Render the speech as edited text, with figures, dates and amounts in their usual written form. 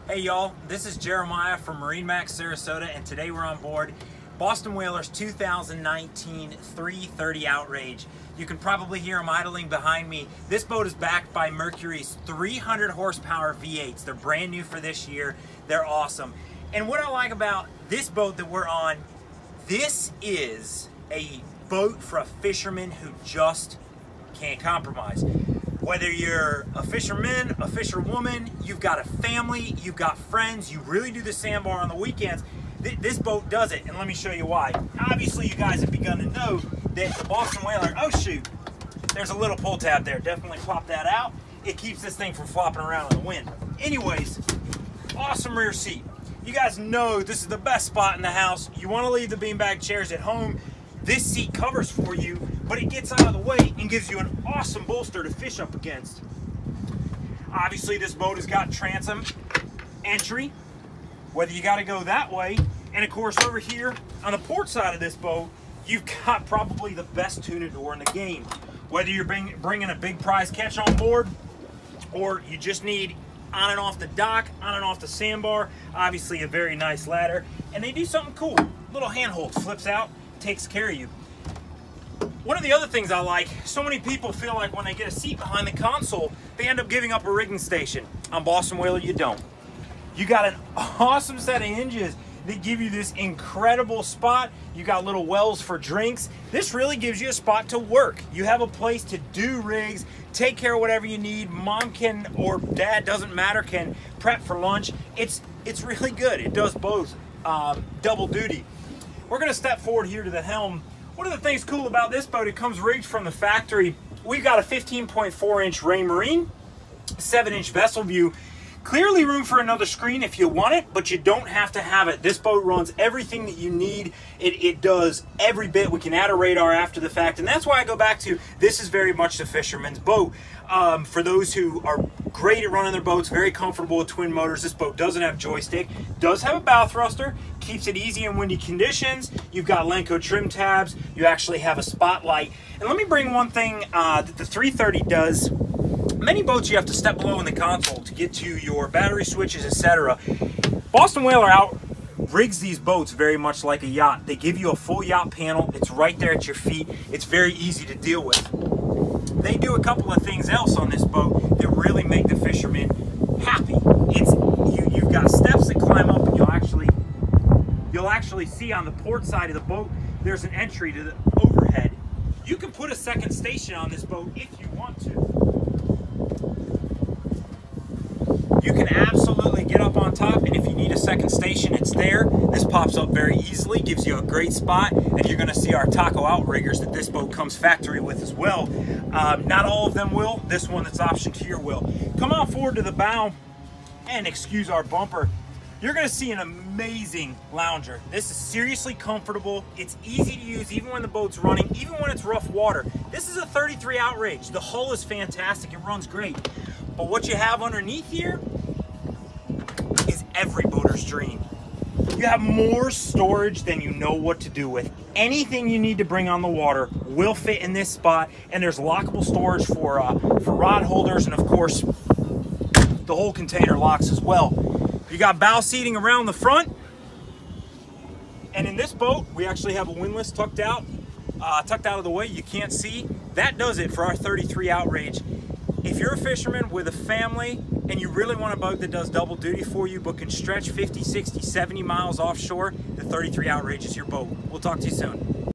Hey y'all, this is Jeremiah from MarineMax Sarasota, and today we're on board Boston Whaler's 2019 330 Outrage. You can probably hear them idling behind me. This boat is backed by Mercury's 300 horsepower V8s. They're brand new for this year. They're awesome. And what I like about this boat that we're on, this is a boat for a fisherman who just can't compromise. Whether you're a fisherman, a fisherwoman, you've got a family, you've got friends, you really do the sandbar on the weekends, this boat does it, and let me show you why. Obviously, you guys have begun to know that the Boston Whaler, oh shoot, there's a little pull tab there. Definitely pop that out. It keeps this thing from flopping around in the wind. Anyways, awesome rear seat. You guys know this is the best spot in the house. You want to leave the beanbag chairs at home. This seat covers for you, but it gets out of the way and gives you an awesome bolster to fish up against. Obviously, this boat has got transom entry, whether you got to go that way. And of course, over here on the port side of this boat, you've got probably the best tuna door in the game. Whether you're bringing a big prize catch on board, or you just need on and off the dock, on and off the sandbar, obviously a very nice ladder. And they do something cool. Little handhold flips out, takes care of you. One of the other things I like, so many people feel like when they get a seat behind the console, they end up giving up a rigging station. On Boston Whaler, you don't. You got an awesome set of hinges that give you this incredible spot. You got little wells for drinks. This really gives you a spot to work. You have a place to do rigs, take care of whatever you need. Mom can, or dad, doesn't matter, can prep for lunch. It's really good. It does both, double duty. We're gonna step forward here to the helm. One of the things cool about this boat, it comes rigged from the factory. We've got a 15.4-inch Raymarine, 7-inch vessel view. Clearly room for another screen if you want it, but you don't have to have it. This boat runs everything that you need. It does every bit. We can add a radar after the fact, and that's why I go back to, this is very much the fisherman's boat. For those who are great at running their boats, very comfortable with twin motors, this boat doesn't have joystick, does have a bow thruster, keeps it easy in windy conditions. You've got Lenco trim tabs. You actually have a spotlight. And let me bring one thing that the 330 does. Many boats you have to step below in the console to get to your battery switches, etc. Boston Whaler out rigs these boats very much like a yacht. They give you a full yacht panel. It's right there at your feet. It's very easy to deal with. They do a couple of things else on this boat that really make the fisherman happy. You've got steps that climb up, and you'll actually see on the port side of the boat there's an entry to the overhead. You can put a second station on this boat if you want to. You can absolutely get up on top, and if you need a second station, it's there. This pops up very easily, gives you a great spot, and you're gonna see our taco outriggers that this boat comes factory with as well. Not all of them will. This one that's optioned here will. Come on forward to the bow, and excuse our bumper. You're gonna see an amazing lounger. This is seriously comfortable. It's easy to use even when the boat's running, even when it's rough water. This is a 33 Outrage. The hull is fantastic, it runs great. But what you have underneath here is every boater's dream. You have more storage than you know what to do with. Anything you need to bring on the water will fit in this spot, and there's lockable storage for rod holders, and of course, the whole container locks as well. You got bow seating around the front, and in this boat, we actually have a windlass tucked out of the way. You can't see. That does it for our 33 Outrage. If you're a fisherman with a family and you really want a boat that does double duty for you but can stretch 50, 60, 70 miles offshore, the 33 Outrage is your boat. We'll talk to you soon.